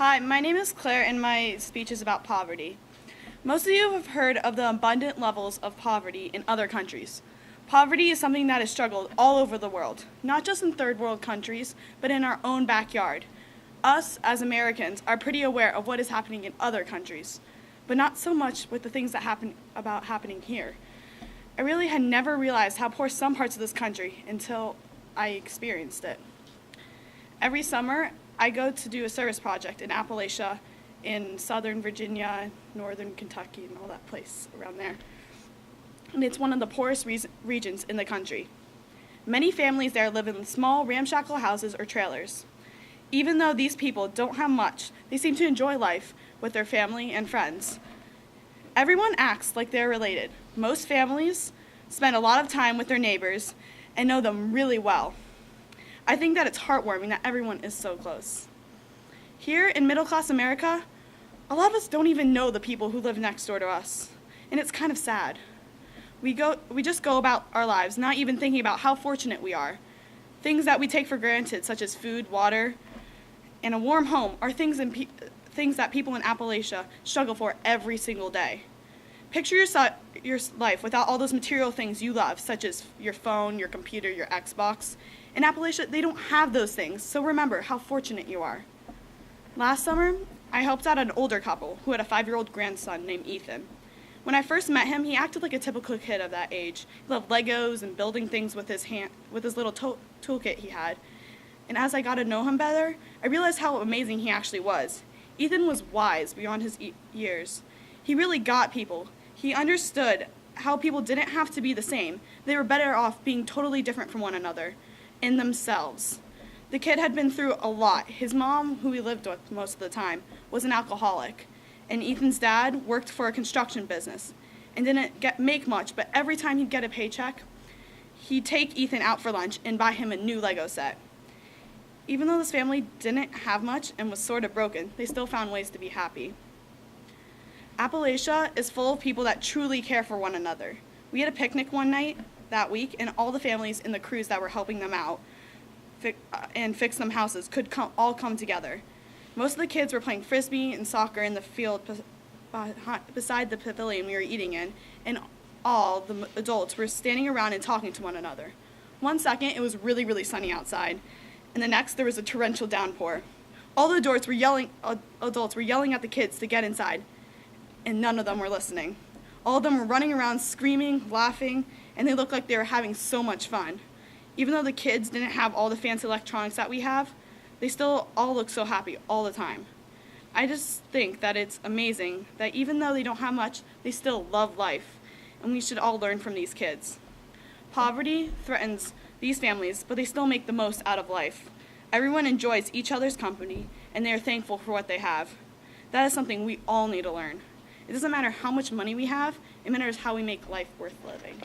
Hi, my name is Claire and my speech is about poverty. Most of you have heard of the abundant levels of poverty in other countries. Poverty is something that is struggled all over the world, not just in third world countries, but in our own backyard. Us, as Americans, are pretty aware of what is happening in other countries, but not so much with the things that happening here. I really had never realized how poor some parts of this country until I experienced it. Every summer, I go to do a service project in Appalachia, in Southern Virginia, Northern Kentucky, and all that place around there. And it's one of the poorest regions in the country. Many families there live in small, ramshackle houses or trailers. Even though these people don't have much, they seem to enjoy life with their family and friends. Everyone acts like they're related. Most families spend a lot of time with their neighbors and know them really well. I think that it's heartwarming that everyone is so close. Here in middle-class America, a lot of us don't even know the people who live next door to us, and it's kind of sad. We just go about our lives not even thinking about how fortunate we are. Things that we take for granted, such as food, water, and a warm home, are things that people in Appalachia struggle for every single day. Picture your life without all those material things you love, such as your phone, your computer, your Xbox. In Appalachia, they don't have those things, so remember how fortunate you are. Last summer, I helped out an older couple who had a 5-year-old grandson named Ethan. When I first met him, he acted like a typical kid of that age. He loved Legos and building things with his little toolkit he had. And as I got to know him better, I realized how amazing he actually was. Ethan was wise beyond his years. He really got people. He understood how people didn't have to be the same. They were better off being totally different from one another in themselves. The kid had been through a lot. His mom, who he lived with most of the time, was an alcoholic. And Ethan's dad worked for a construction business and didn't make much, but every time he'd get a paycheck, he'd take Ethan out for lunch and buy him a new Lego set. Even though this family didn't have much and was sort of broken, they still found ways to be happy. Appalachia is full of people that truly care for one another. We had a picnic one night that week, and all the families in the crews that were helping them out and fix them houses could all come together. Most of the kids were playing frisbee and soccer in the field beside the pavilion we were eating in, and all the adults were standing around and talking to one another. One second, it was really, really sunny outside, and the next, there was a torrential downpour. All the adults were yelling at the kids to get inside, and none of them were listening. All of them were running around, screaming, laughing, and they looked like they were having so much fun. Even though the kids didn't have all the fancy electronics that we have, they still all look so happy all the time. I just think that it's amazing that even though they don't have much, they still love life, and we should all learn from these kids. Poverty threatens these families, but they still make the most out of life. Everyone enjoys each other's company, and they are thankful for what they have. That is something we all need to learn. It doesn't matter how much money we have, it matters how we make life worth living.